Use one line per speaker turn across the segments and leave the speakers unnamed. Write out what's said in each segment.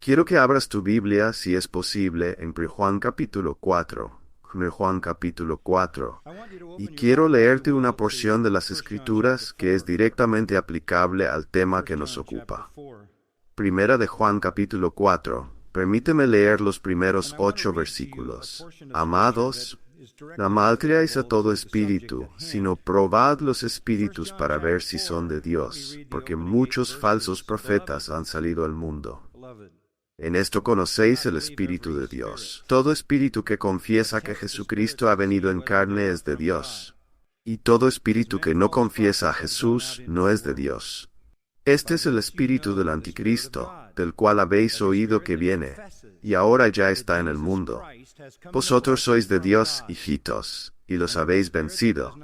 Quiero que abras tu Biblia, si es posible, en 1 Juan capítulo 4. 1 Juan capítulo 4. Y quiero leerte una porción de las Escrituras que es directamente aplicable al tema que nos ocupa. Primera de Juan capítulo 4. Permíteme leer los primeros 8 versículos. Amados, no malcreáis a todo espíritu, sino probad los espíritus para ver si son de Dios, porque muchos falsos profetas han salido al mundo. En esto conocéis el Espíritu de Dios. Todo espíritu que confiesa que Jesucristo ha venido en carne es de Dios. Y todo espíritu que no confiesa a Jesús no es de Dios. Este es el espíritu del anticristo, del cual habéis oído que viene, y ahora ya está en el mundo. Vosotros sois de Dios, hijitos, y los habéis vencido,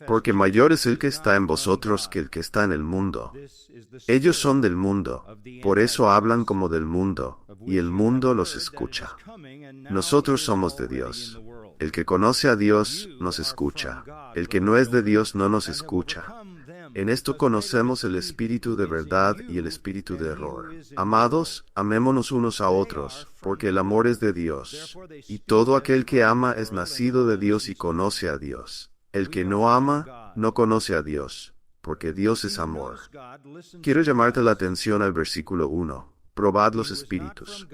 porque mayor es el que está en vosotros que el que está en el mundo. Ellos son del mundo, por eso hablan como del mundo, y el mundo los escucha. Nosotros somos de Dios. El que conoce a Dios nos escucha. El que no es de Dios no nos escucha. En esto conocemos el espíritu de verdad y el espíritu de error. Amados, amémonos unos a otros, porque el amor es de Dios. Y todo aquel que ama es nacido de Dios y conoce a Dios. El que no ama, no conoce a Dios, porque Dios es amor. Quiero llamarte la atención al versículo 1. Probad los espíritus.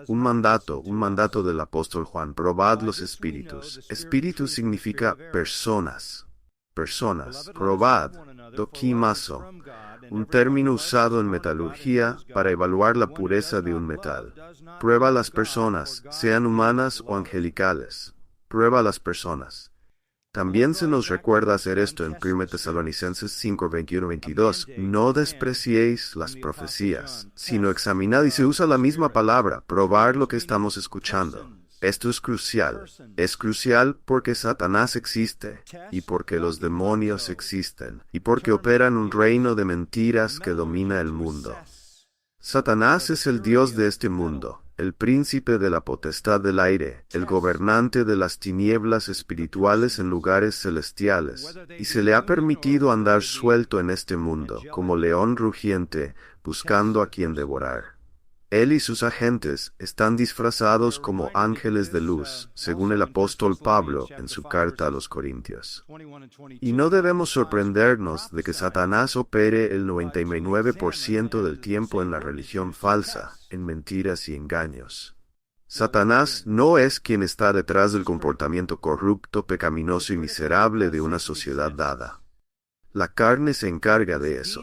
Un mandato del apóstol Juan. Probad los espíritus. Espíritu significa personas. Personas. Probad. Dokimazo, un término usado en metalurgia para evaluar la pureza de un metal. Prueba las personas, sean humanas o angelicales. Prueba las personas. También se nos recuerda hacer esto en 1 Tesalonicenses 5, 21-22. No despreciéis las profecías, sino examinad, y se usa la misma palabra, probar lo que estamos escuchando. Esto es crucial. Es crucial porque Satanás existe, y porque los demonios existen, y porque operan un reino de mentiras que domina el mundo. Satanás es el Dios de este mundo, el príncipe de la potestad del aire, el gobernante de las tinieblas espirituales en lugares celestiales, y se le ha permitido andar suelto en este mundo, como león rugiente, buscando a quien devorar. Él y sus agentes están disfrazados como ángeles de luz, según el apóstol Pablo en su carta a los Corintios. Y no debemos sorprendernos de que Satanás opere el 99% del tiempo en la religión falsa, en mentiras y engaños. Satanás no es quien está detrás del comportamiento corrupto, pecaminoso y miserable de una sociedad dada. La carne se encarga de eso.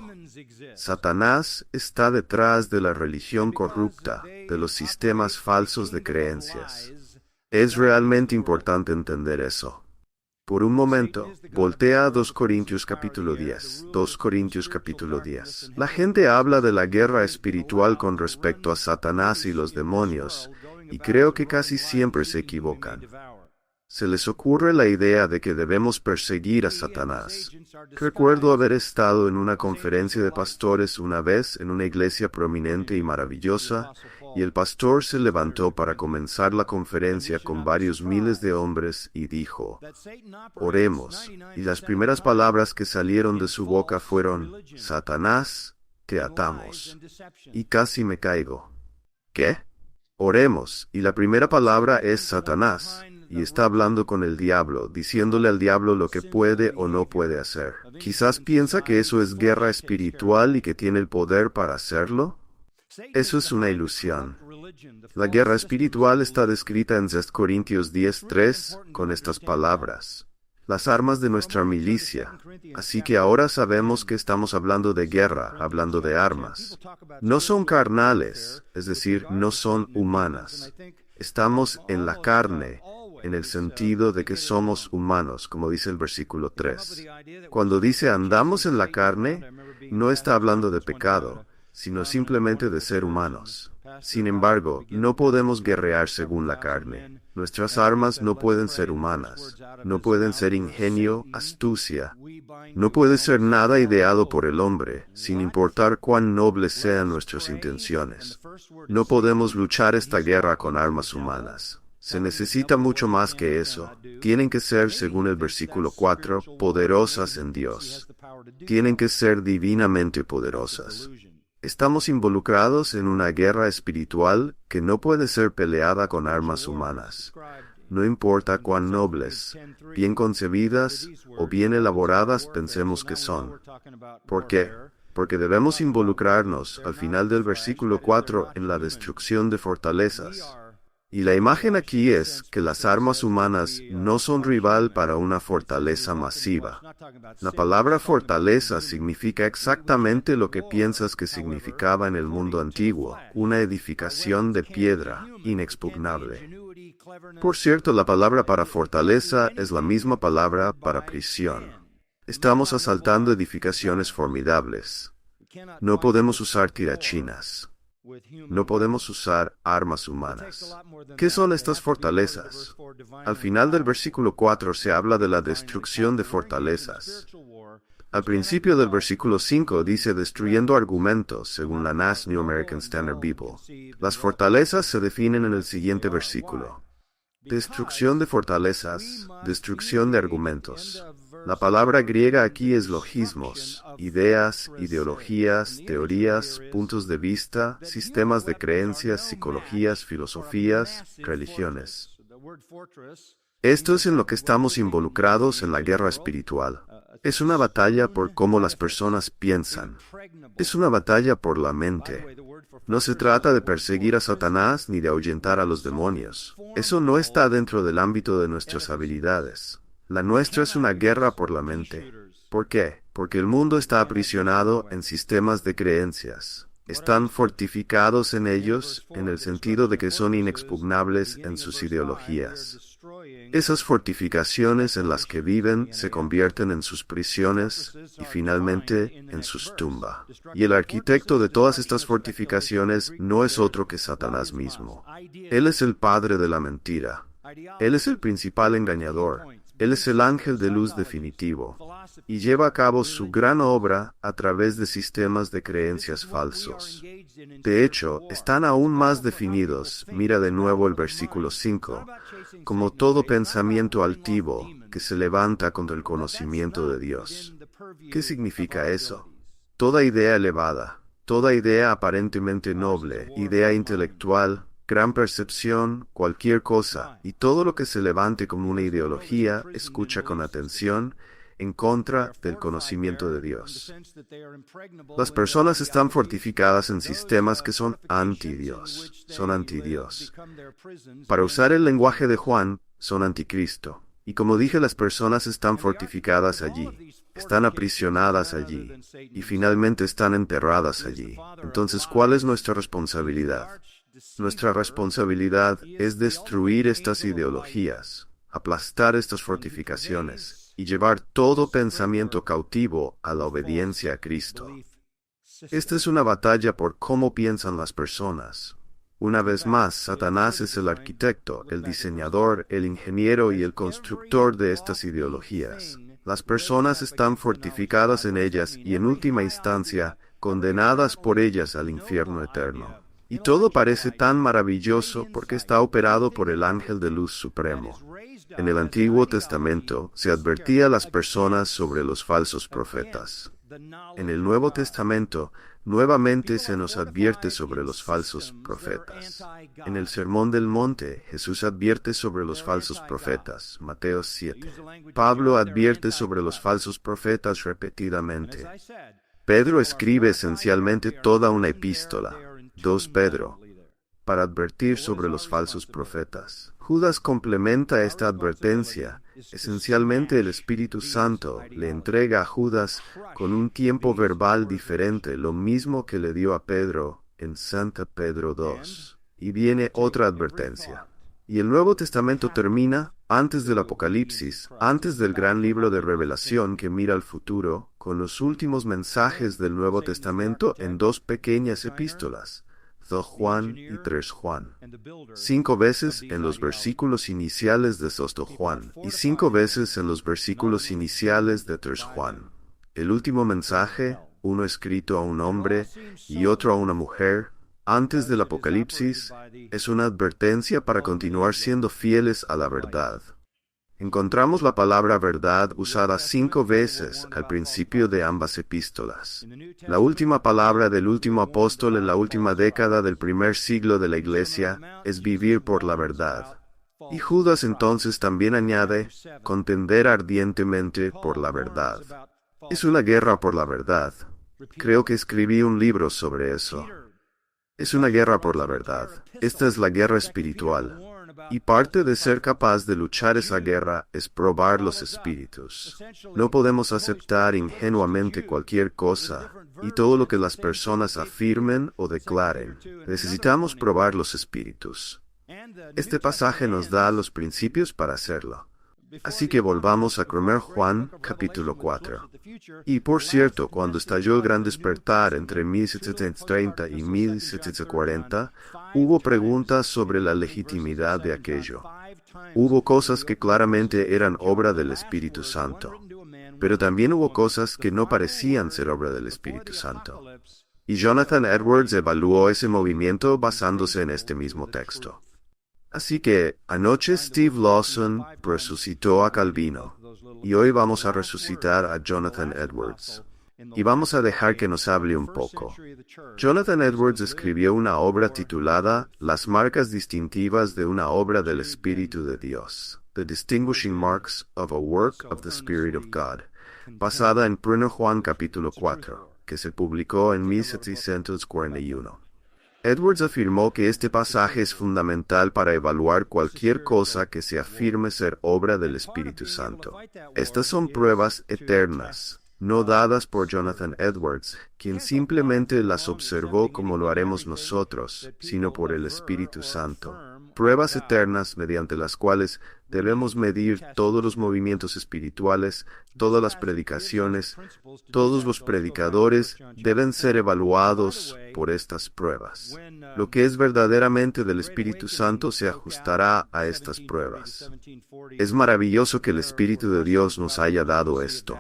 Satanás está detrás de la religión corrupta, de los sistemas falsos de creencias. Es realmente importante entender eso. Por un momento, voltea a 2 Corintios capítulo 10. 2 Corintios capítulo 10. La gente habla de la guerra espiritual con respecto a Satanás y los demonios, y creo que casi siempre se equivocan. Se les ocurre la idea de que debemos perseguir a Satanás. Recuerdo haber estado en una conferencia de pastores una vez en una iglesia prominente y maravillosa, y el pastor se levantó para comenzar la conferencia con varios miles de hombres y dijo, oremos, y las primeras palabras que salieron de su boca fueron, Satanás, te atamos. Y casi me caigo. ¿Qué? Oremos, y la primera palabra es Satanás. Y está hablando con el diablo, diciéndole al diablo lo que puede o no puede hacer. Quizás piensa que eso es guerra espiritual y que tiene el poder para hacerlo. Eso es una ilusión. La guerra espiritual está descrita en 2 Corintios 10:3 con estas palabras. Las armas de nuestra milicia. Así que ahora sabemos que estamos hablando de guerra, hablando de armas. No son carnales, es decir, no son humanas. Estamos en la carne, en el sentido de que somos humanos, como dice el versículo 3. Cuando dice andamos en la carne, no está hablando de pecado, sino simplemente de ser humanos. Sin embargo, no podemos guerrear según la carne. Nuestras armas no pueden ser humanas. No pueden ser ingenio, astucia. No puede ser nada ideado por el hombre, sin importar cuán nobles sean nuestras intenciones. No podemos luchar esta guerra con armas humanas. Se necesita mucho más que eso. Tienen que ser, según el versículo 4, poderosas en Dios. Tienen que ser divinamente poderosas. Estamos involucrados en una guerra espiritual que no puede ser peleada con armas humanas. No importa cuán nobles, bien concebidas o bien elaboradas pensemos que son. ¿Por qué? Porque debemos involucrarnos, al final del versículo 4, en la destrucción de fortalezas. Y la imagen aquí es que las armas humanas no son rival para una fortaleza masiva. La palabra fortaleza significa exactamente lo que piensas que significaba en el mundo antiguo, una edificación de piedra, inexpugnable. Por cierto, la palabra para fortaleza es la misma palabra para prisión. Estamos asaltando edificaciones formidables. No podemos usar tirachinas. No podemos usar armas humanas. ¿Qué son estas fortalezas? Al final del versículo 4 se habla de la destrucción de fortalezas. Al principio del versículo 5 dice destruyendo argumentos, según la NAS New American Standard Bible. Las fortalezas se definen en el siguiente versículo. Destrucción de fortalezas, destrucción de argumentos. La palabra griega aquí es logismos, ideas, ideologías, teorías, puntos de vista, sistemas de creencias, psicologías, filosofías, religiones. Esto es en lo que estamos involucrados en la guerra espiritual. Es una batalla por cómo las personas piensan. Es una batalla por la mente. No se trata de perseguir a Satanás ni de ahuyentar a los demonios. Eso no está dentro del ámbito de nuestras habilidades. La nuestra es una guerra por la mente. ¿Por qué? Porque el mundo está aprisionado en sistemas de creencias. Están fortificados en ellos, en el sentido de que son inexpugnables en sus ideologías. Esas fortificaciones en las que viven se convierten en sus prisiones y finalmente en sus tumbas. Y el arquitecto de todas estas fortificaciones no es otro que Satanás mismo. Él es el padre de la mentira. Él es el principal engañador. Él es el ángel de luz definitivo, y lleva a cabo su gran obra a través de sistemas de creencias falsos. De hecho, están aún más definidos, mira de nuevo el versículo 5, como todo pensamiento altivo que se levanta contra el conocimiento de Dios. ¿Qué significa eso? Toda idea elevada, toda idea aparentemente noble, idea intelectual, gran percepción, cualquier cosa, y todo lo que se levante como una ideología, escucha con atención, en contra del conocimiento de Dios. Las personas están fortificadas en sistemas que son anti-Dios, Para usar el lenguaje de Juan, son anticristo. Y como dije, las personas están fortificadas allí, están aprisionadas allí, y finalmente están enterradas allí. Entonces, ¿cuál es nuestra responsabilidad? Nuestra responsabilidad es destruir estas ideologías, aplastar estas fortificaciones y llevar todo pensamiento cautivo a la obediencia a Cristo. Esta es una batalla por cómo piensan las personas. Una vez más, Satanás es el arquitecto, el diseñador, el ingeniero y el constructor de estas ideologías. Las personas están fortificadas en ellas y en última instancia, condenadas por ellas al infierno eterno. Y todo parece tan maravilloso porque está operado por el ángel de luz supremo. En el Antiguo Testamento se advertía a las personas sobre los falsos profetas. En el Nuevo Testamento, nuevamente se nos advierte sobre los falsos profetas. En el Sermón del Monte, Jesús advierte sobre los falsos profetas, Mateo 7. Pablo advierte sobre los falsos profetas repetidamente. Pedro escribe esencialmente toda una epístola, 2 Pedro, para advertir sobre los falsos profetas. Judas complementa esta advertencia. Esencialmente el Espíritu Santo le entrega a Judas con un tiempo verbal diferente, lo mismo que le dio a Pedro en Santa Pedro 2. Y viene otra advertencia. Y el Nuevo Testamento termina, antes del Apocalipsis, antes del gran libro de Revelación que mira al futuro, con los últimos mensajes del Nuevo Testamento en 2 pequeñas epístolas, 2 Juan y 3 Juan. 5 veces en los versículos iniciales de 2 Juan, y 5 veces en los versículos iniciales de 3 Juan. El último mensaje, uno escrito a un hombre y otro a una mujer, antes del Apocalipsis, es una advertencia para continuar siendo fieles a la verdad. Encontramos la palabra verdad usada 5 veces al principio de ambas epístolas. La última palabra del último apóstol en la última década del primer siglo de la Iglesia es vivir por la verdad. Y Judas entonces también añade, contender ardientemente por la verdad. Es una guerra por la verdad. Creo que escribí un libro sobre eso. Es una guerra por la verdad. Esta es la guerra espiritual. Y parte de ser capaz de luchar esa guerra es probar los espíritus. No podemos aceptar ingenuamente cualquier cosa y todo lo que las personas afirmen o declaren. Necesitamos probar los espíritus. Este pasaje nos da los principios para hacerlo. Así que volvamos a 1 Juan, capítulo 4. Y por cierto, cuando estalló el gran despertar entre 1730 y 1740, hubo preguntas sobre la legitimidad de aquello. Hubo cosas que claramente eran obra del Espíritu Santo, pero también hubo cosas que no parecían ser obra del Espíritu Santo. Y Jonathan Edwards evaluó ese movimiento basándose en este mismo texto. Así que, anoche Steve Lawson resucitó a Calvino, y hoy vamos a resucitar a Jonathan Edwards. Y vamos a dejar que nos hable un poco. Jonathan Edwards escribió una obra titulada Las marcas distintivas de una obra del Espíritu de Dios, The Distinguishing Marks of a Work of the Spirit of God, basada en 1 Juan capítulo 4, que se publicó en 1741. Edwards afirmó que este pasaje es fundamental para evaluar cualquier cosa que se afirme ser obra del Espíritu Santo. Estas son pruebas eternas, no dadas por Jonathan Edwards, quien simplemente las observó como lo haremos nosotros, sino por el Espíritu Santo. Pruebas eternas mediante las cuales debemos medir todos los movimientos espirituales, todas las predicaciones, todos los predicadores deben ser evaluados por estas pruebas. Lo que es verdaderamente del Espíritu Santo se ajustará a estas pruebas. Es maravilloso que el Espíritu de Dios nos haya dado esto.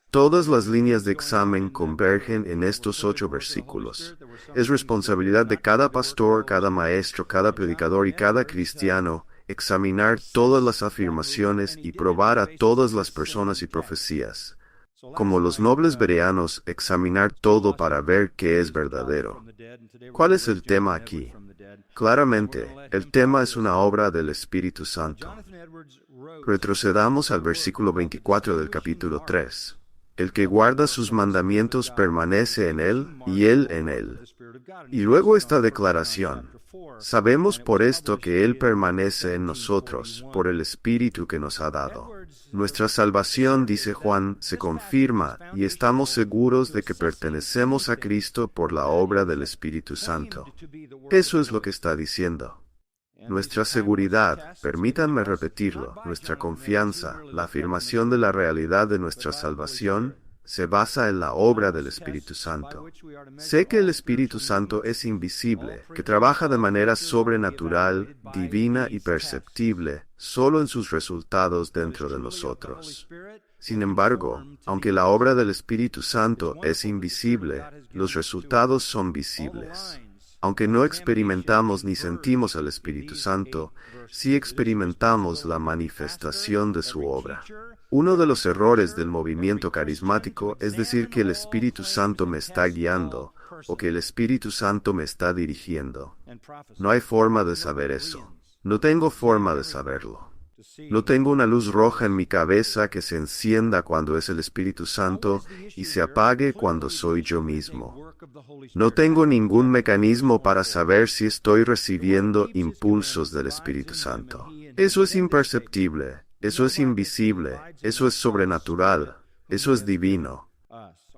Todas las líneas de examen convergen en estos 8 versículos. Es responsabilidad de cada pastor, cada maestro, cada predicador y cada cristiano examinar todas las afirmaciones y probar a todas las personas y profecías. Como los nobles bereanos, examinar todo para ver qué es verdadero. ¿Cuál es el tema aquí? Claramente, el tema es una obra del Espíritu Santo. Retrocedamos al versículo 24 del capítulo 3. El que guarda sus mandamientos permanece en él, y él en él. Y luego esta declaración. Sabemos por esto que él permanece en nosotros, por el Espíritu que nos ha dado. Nuestra salvación, dice Juan, se confirma, y estamos seguros de que pertenecemos a Cristo por la obra del Espíritu Santo. Eso es lo que está diciendo. Nuestra seguridad, permítanme repetirlo, nuestra confianza, la afirmación de la realidad de nuestra salvación, se basa en la obra del Espíritu Santo. Sé que el Espíritu Santo es invisible, que trabaja de manera sobrenatural, divina y perceptible, solo en sus resultados dentro de nosotros. Sin embargo, aunque la obra del Espíritu Santo es invisible, los resultados son visibles. Aunque no experimentamos ni sentimos al Espíritu Santo, sí experimentamos la manifestación de su obra. Uno de los errores del movimiento carismático es decir que el Espíritu Santo me está guiando o que el Espíritu Santo me está dirigiendo. No hay forma de saber eso. No tengo forma de saberlo. No tengo una luz roja en mi cabeza que se encienda cuando es el Espíritu Santo y se apague cuando soy yo mismo. No tengo ningún mecanismo para saber si estoy recibiendo impulsos del Espíritu Santo. Eso es imperceptible, eso es invisible, eso es sobrenatural, eso es divino.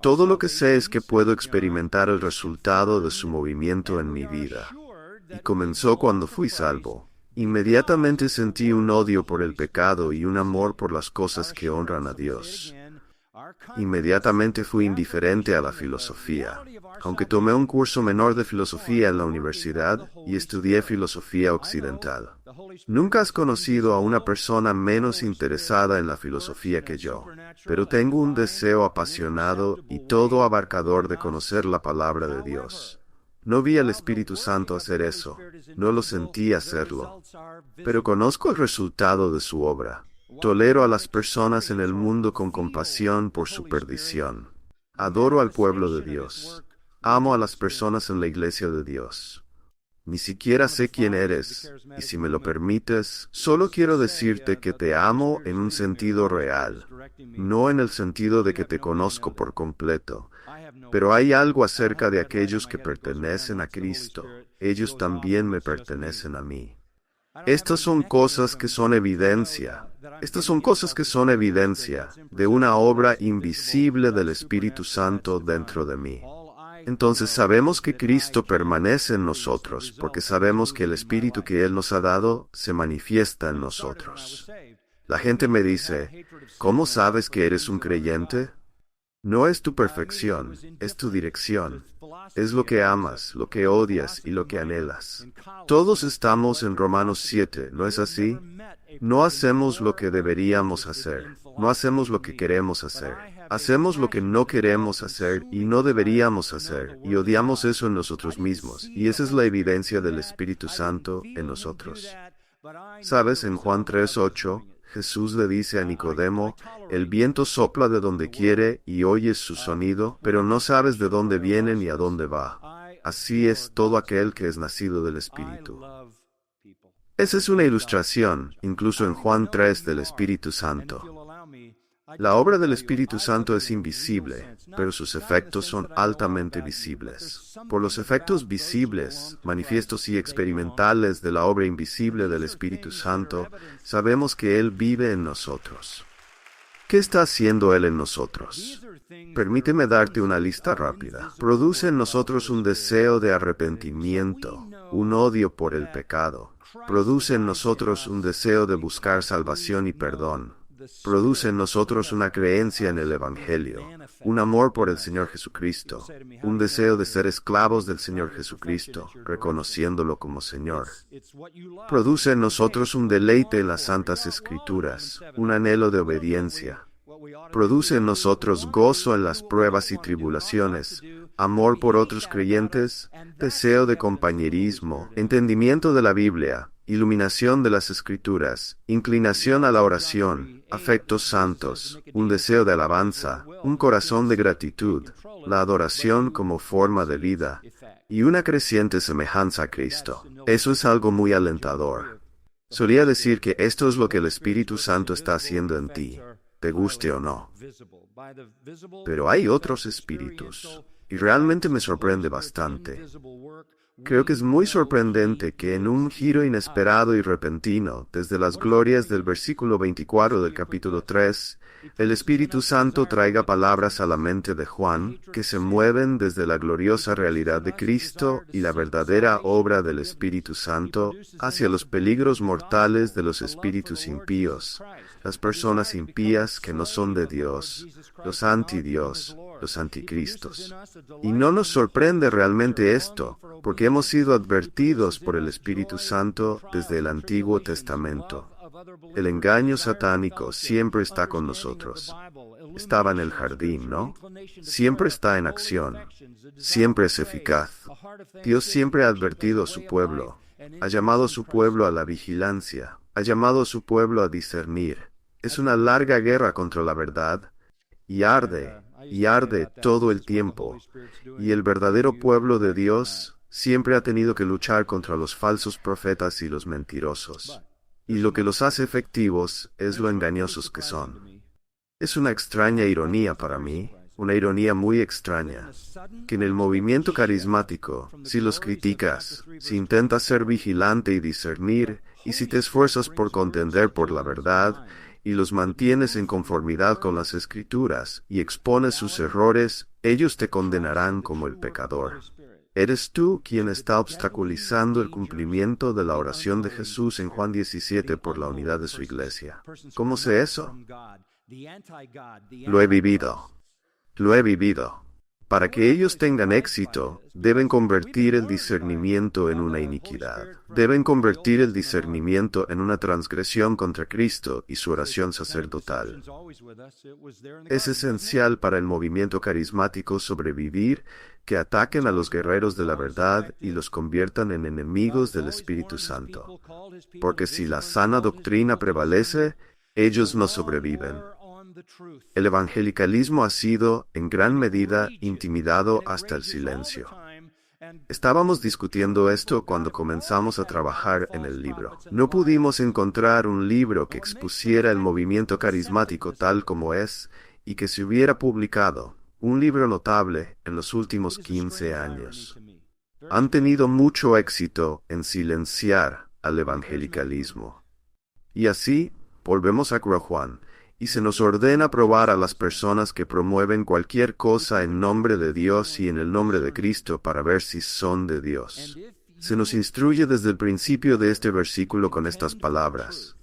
Todo lo que sé es que puedo experimentar el resultado de su movimiento en mi vida. Y comenzó cuando fui salvo. Inmediatamente sentí un odio por el pecado y un amor por las cosas que honran a Dios. Inmediatamente fui indiferente a la filosofía, aunque tomé un curso menor de filosofía en la universidad y estudié filosofía occidental. Nunca has conocido a una persona menos interesada en la filosofía que yo, pero tengo un deseo apasionado y todo abarcador de conocer la palabra de Dios. No vi al Espíritu Santo hacer eso, no lo sentí hacerlo, pero conozco el resultado de su obra. Tolero a las personas en el mundo con compasión por su perdición. Adoro al pueblo de Dios. Amo a las personas en la iglesia de Dios. Ni siquiera sé quién eres, y si me lo permites, solo quiero decirte que te amo en un sentido real, no en el sentido de que te conozco por completo. Pero hay algo acerca de aquellos que pertenecen a Cristo. Ellos también me pertenecen a mí. Estas son cosas que son evidencia. Estas son cosas que son evidencia de una obra invisible del Espíritu Santo dentro de mí. Entonces sabemos que Cristo permanece en nosotros, porque sabemos que el Espíritu que Él nos ha dado se manifiesta en nosotros. La gente me dice, ¿cómo sabes que eres un creyente? No es tu perfección, es tu dirección. Es lo que amas, lo que odias y lo que anhelas. Todos estamos en Romanos 7, ¿no es así? No hacemos lo que deberíamos hacer, no hacemos lo que queremos hacer. Hacemos lo que no queremos hacer y no deberíamos hacer, y odiamos eso en nosotros mismos, y esa es la evidencia del Espíritu Santo en nosotros. ¿Sabes? En Juan 3:8, Jesús le dice a Nicodemo, el viento sopla de donde quiere y oyes su sonido, pero no sabes de dónde viene ni a dónde va. Así es todo aquel que es nacido del Espíritu. Esa es una ilustración, incluso en Juan 3, del Espíritu Santo. La obra del Espíritu Santo es invisible, pero sus efectos son altamente visibles. Por los efectos visibles, manifiestos y experimentales de la obra invisible del Espíritu Santo, sabemos que Él vive en nosotros. ¿Qué está haciendo Él en nosotros? Permíteme darte una lista rápida. Produce en nosotros un deseo de arrepentimiento, un odio por el pecado. Produce en nosotros un deseo de buscar salvación y perdón. Produce en nosotros una creencia en el Evangelio, un amor por el Señor Jesucristo, un deseo de ser esclavos del Señor Jesucristo, reconociéndolo como Señor. Produce en nosotros un deleite en las Santas Escrituras, un anhelo de obediencia. Produce en nosotros gozo en las pruebas y tribulaciones, amor por otros creyentes, deseo de compañerismo, entendimiento de la Biblia, iluminación de las Escrituras, inclinación a la oración, afectos santos, un deseo de alabanza, un corazón de gratitud, la adoración como forma de vida, y una creciente semejanza a Cristo. Eso es algo muy alentador. Solía decir que esto es lo que el Espíritu Santo está haciendo en ti, te guste o no. Pero hay otros espíritus, y realmente me sorprende bastante. Creo que es muy sorprendente que en un giro inesperado y repentino, desde las glorias del versículo 24 del capítulo 3, el Espíritu Santo traiga palabras a la mente de Juan que se mueven desde la gloriosa realidad de Cristo y la verdadera obra del Espíritu Santo hacia los peligros mortales de los espíritus impíos, las personas impías que no son de Dios, los anti-Dios, los anticristos. Y no nos sorprende realmente esto, porque hemos sido advertidos por el Espíritu Santo desde el Antiguo Testamento. El engaño satánico siempre está con nosotros. Estaba en el jardín, ¿no? Siempre está en acción. Siempre es eficaz. Dios siempre ha advertido a su pueblo. Ha llamado a su pueblo a la vigilancia. Ha llamado a su pueblo a discernir. Es una larga guerra contra la verdad. Y arde todo el tiempo. Y el verdadero pueblo de Dios siempre ha tenido que luchar contra los falsos profetas y los mentirosos. Y lo que los hace efectivos es lo engañosos que son. Es una extraña ironía para mí, una ironía muy extraña, que en el movimiento carismático, si los criticas, si intentas ser vigilante y discernir, y si te esfuerzas por contender por la verdad, y los mantienes en conformidad con las Escrituras, y expones sus errores, ellos te condenarán como el pecador. ¿Eres tú quien está obstaculizando el cumplimiento de la oración de Jesús en Juan 17 por la unidad de su iglesia? ¿Cómo sé eso? Lo he vivido. Lo he vivido. Para que ellos tengan éxito, deben convertir el discernimiento en una iniquidad. Deben convertir el discernimiento en una transgresión contra Cristo y su oración sacerdotal. Es esencial para el movimiento carismático sobrevivir, que ataquen a los guerreros de la verdad y los conviertan en enemigos del Espíritu Santo. Porque si la sana doctrina prevalece, ellos no sobreviven. El evangelicalismo ha sido, en gran medida, intimidado hasta el silencio. Estábamos discutiendo esto cuando comenzamos a trabajar en el libro. No pudimos encontrar un libro que expusiera el movimiento carismático tal como es y que se hubiera publicado, un libro notable, en los últimos 15 años. Han tenido mucho éxito en silenciar al evangelicalismo. Y así, volvemos a Juan, y se nos ordena probar a las personas que promueven cualquier cosa en nombre de Dios y en el nombre de Cristo para ver si son de Dios. Se nos instruye desde el principio de este versículo con estas palabras: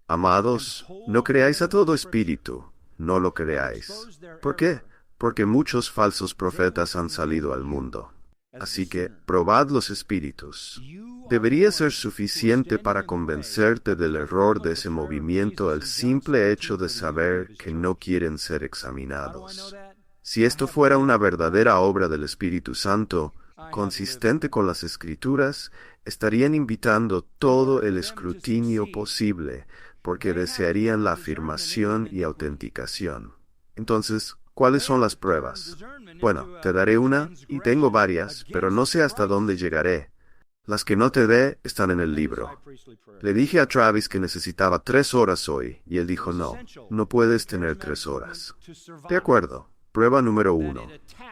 Amados, no creáis a todo espíritu, no lo creáis. ¿Por qué? Porque muchos falsos profetas han salido al mundo. Así que, probad los espíritus. Debería ser suficiente para convencerte del error de ese movimiento el simple hecho de saber que no quieren ser examinados. Si esto fuera una verdadera obra del Espíritu Santo, consistente con las Escrituras, estarían invitando todo el escrutinio posible, porque desearían la afirmación y autenticación. Entonces, ¿cuáles son las pruebas? Bueno, te daré una, y tengo varias, pero no sé hasta dónde llegaré. Las que no te dé están en el libro. Le dije a Travis que necesitaba 3 horas hoy, y él dijo no puedes tener 3 horas. De acuerdo. Prueba número 1.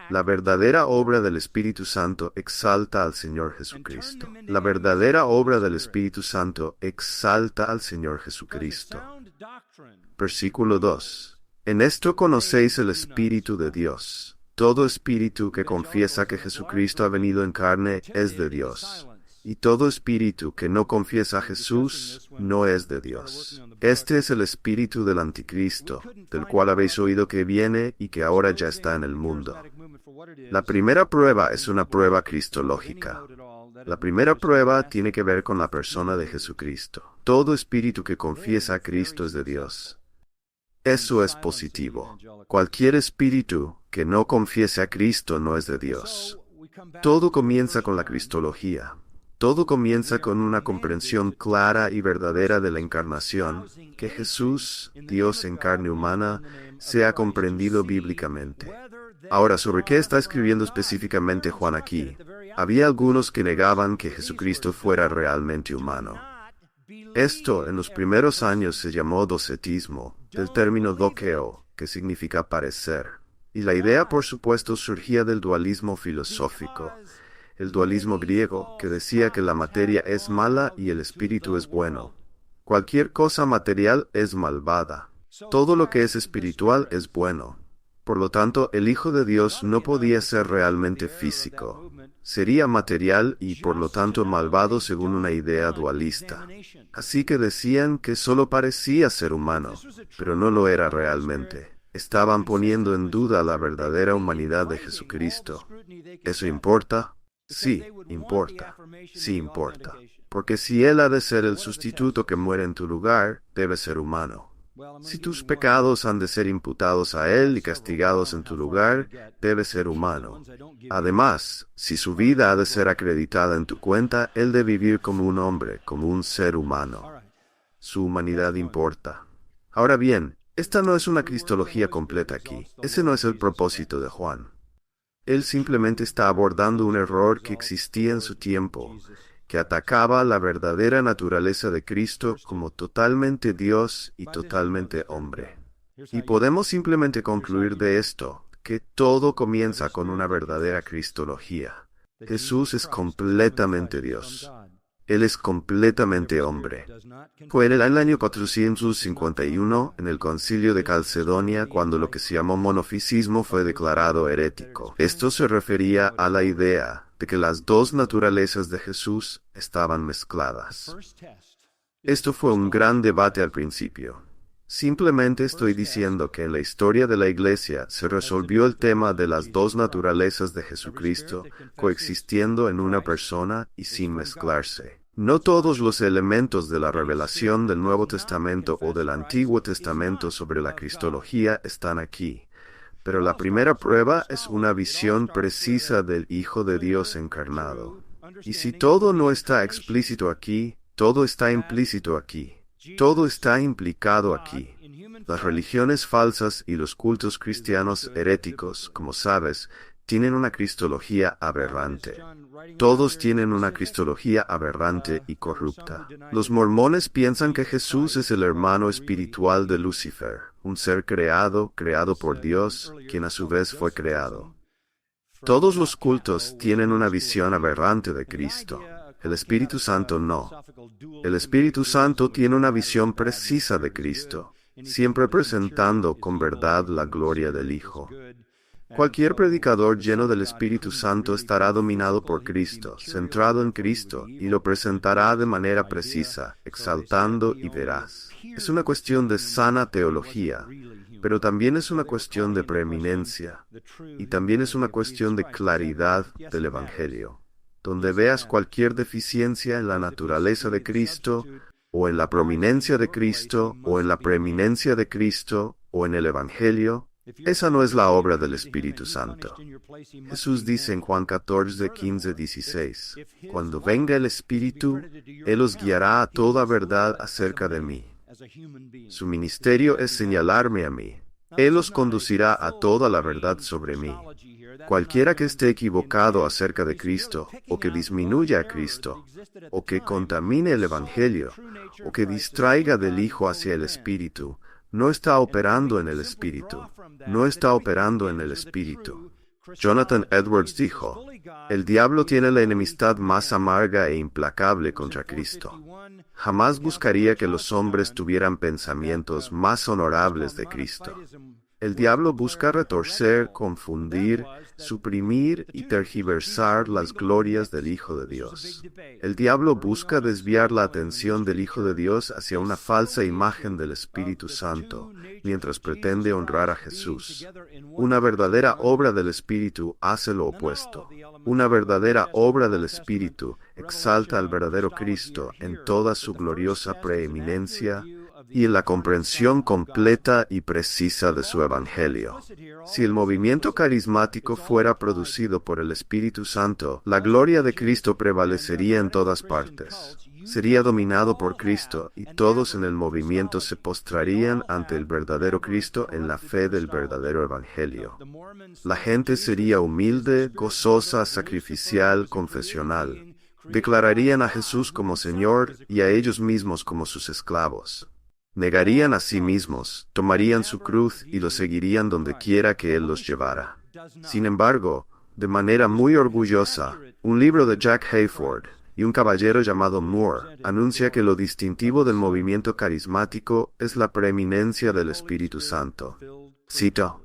La verdadera obra del Espíritu Santo exalta al Señor Jesucristo. La verdadera obra del Espíritu Santo exalta al Señor Jesucristo. Versículo 2. En esto conocéis el Espíritu de Dios. Todo espíritu que confiesa que Jesucristo ha venido en carne es de Dios. Y todo espíritu que no confiesa a Jesús no es de Dios. Este es el espíritu del anticristo, del cual habéis oído que viene y que ahora ya está en el mundo. La primera prueba es una prueba cristológica. La primera prueba tiene que ver con la persona de Jesucristo. Todo espíritu que confiesa a Cristo es de Dios. Eso es positivo. Cualquier espíritu que no confiese a Cristo no es de Dios. Todo comienza con la cristología. Todo comienza con una comprensión clara y verdadera de la encarnación, que Jesús, Dios en carne humana, sea comprendido bíblicamente. Ahora, ¿sobre qué está escribiendo específicamente Juan aquí? Había algunos que negaban que Jesucristo fuera realmente humano. Esto en los primeros años se llamó docetismo, del término dokeo, que significa parecer. Y la idea, por supuesto, surgía del dualismo filosófico. El dualismo griego, que decía que la materia es mala y el espíritu es bueno. Cualquier cosa material es malvada. Todo lo que es espiritual es bueno. Por lo tanto, el Hijo de Dios no podía ser realmente físico. Sería material y, por lo tanto, malvado según una idea dualista. Así que decían que solo parecía ser humano, pero no lo era realmente. Estaban poniendo en duda la verdadera humanidad de Jesucristo. ¿Eso importa? Sí, importa. Sí importa. Porque si Él ha de ser el sustituto que muere en tu lugar, debe ser humano. Si tus pecados han de ser imputados a Él y castigados en tu lugar, debe ser humano. Además, si su vida ha de ser acreditada en tu cuenta, Él debe vivir como un hombre, como un ser humano. Su humanidad importa. Ahora bien, esta no es una cristología completa aquí. Ese no es el propósito de Juan. Él simplemente está abordando un error que existía en su tiempo, que atacaba la verdadera naturaleza de Cristo como totalmente Dios y totalmente hombre. Y podemos simplemente concluir de esto, que todo comienza con una verdadera cristología. Jesús es completamente Dios. Él es completamente hombre. Fue en el año 451, en el Concilio de Calcedonia, cuando lo que se llamó monofisismo fue declarado herético. Esto se refería a la idea de que las dos naturalezas de Jesús estaban mezcladas. Esto fue un gran debate al principio. Simplemente estoy diciendo que en la historia de la Iglesia se resolvió el tema de las dos naturalezas de Jesucristo coexistiendo en una persona y sin mezclarse. No todos los elementos de la revelación del Nuevo Testamento o del Antiguo Testamento sobre la cristología están aquí, pero la primera prueba es una visión precisa del Hijo de Dios encarnado. Y si todo no está explícito aquí, todo está implícito aquí. Todo está implicado aquí. Las religiones falsas y los cultos cristianos heréticos, como sabes, tienen una cristología aberrante. Todos tienen una cristología aberrante y corrupta. Los mormones piensan que Jesús es el hermano espiritual de Lucifer, un ser creado por Dios, quien a su vez fue creado. Todos los cultos tienen una visión aberrante de Cristo. El Espíritu Santo no. El Espíritu Santo tiene una visión precisa de Cristo, siempre presentando con verdad la gloria del Hijo. Cualquier predicador lleno del Espíritu Santo estará dominado por Cristo, centrado en Cristo, y lo presentará de manera precisa, exaltando y veraz. Es una cuestión de sana teología, pero también es una cuestión de preeminencia, y también es una cuestión de claridad del Evangelio. Donde veas cualquier deficiencia en la naturaleza de Cristo, o en la prominencia de Cristo, o en la preeminencia de Cristo, o en el Evangelio, esa no es la obra del Espíritu Santo. Jesús dice en Juan 14, 15, 16, «Cuando venga el Espíritu, Él os guiará a toda verdad acerca de mí. Su ministerio es señalarme a mí. Él os conducirá a toda la verdad sobre mí». Cualquiera que esté equivocado acerca de Cristo, o que disminuya a Cristo, o que contamine el Evangelio, o que distraiga del Hijo hacia el Espíritu, no está operando en el Espíritu. No está operando en el Espíritu. Jonathan Edwards dijo, «El diablo tiene la enemistad más amarga e implacable contra Cristo. Jamás buscaría que los hombres tuvieran pensamientos más honorables de Cristo. El diablo busca retorcer, confundir, suprimir y tergiversar las glorias del Hijo de Dios. El diablo busca desviar la atención del Hijo de Dios hacia una falsa imagen del Espíritu Santo, mientras pretende honrar a Jesús. Una verdadera obra del Espíritu hace lo opuesto. Una verdadera obra del Espíritu exalta al verdadero Cristo en toda su gloriosa preeminencia y en la comprensión completa y precisa de su Evangelio. Si el movimiento carismático fuera producido por el Espíritu Santo, la gloria de Cristo prevalecería en todas partes. Sería dominado por Cristo, y todos en el movimiento se postrarían ante el verdadero Cristo en la fe del verdadero Evangelio. La gente sería humilde, gozosa, sacrificial, confesional. Declararían a Jesús como Señor y a ellos mismos como sus esclavos. Negarían a sí mismos, tomarían su cruz y lo seguirían donde quiera que Él los llevara. Sin embargo, de manera muy orgullosa, un libro de Jack Hayford y un caballero llamado Moore anuncia que lo distintivo del movimiento carismático es la preeminencia del Espíritu Santo. Cito: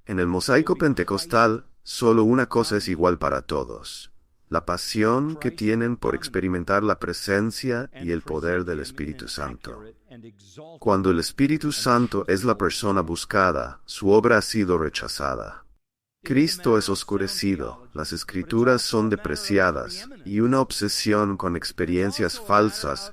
«En el mosaico pentecostal, solo una cosa es igual para todos: la pasión que tienen por experimentar la presencia y el poder del Espíritu Santo. Cuando el Espíritu Santo es la persona buscada, su obra ha sido rechazada. Cristo es oscurecido, las Escrituras son depreciadas, y una obsesión con experiencias falsas,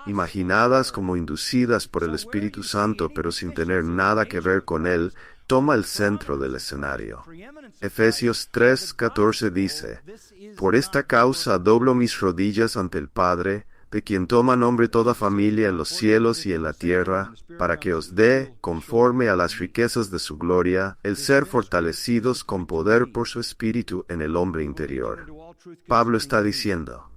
imaginadas como inducidas por el Espíritu Santo pero sin tener nada que ver con Él, toma el centro del escenario. Efesios 3:14 dice, «Por esta causa doblo mis rodillas ante el Padre, de quien toma nombre toda familia en los cielos y en la tierra, para que os dé, conforme a las riquezas de su gloria, el ser fortalecidos con poder por su Espíritu en el hombre interior». Pablo está diciendo,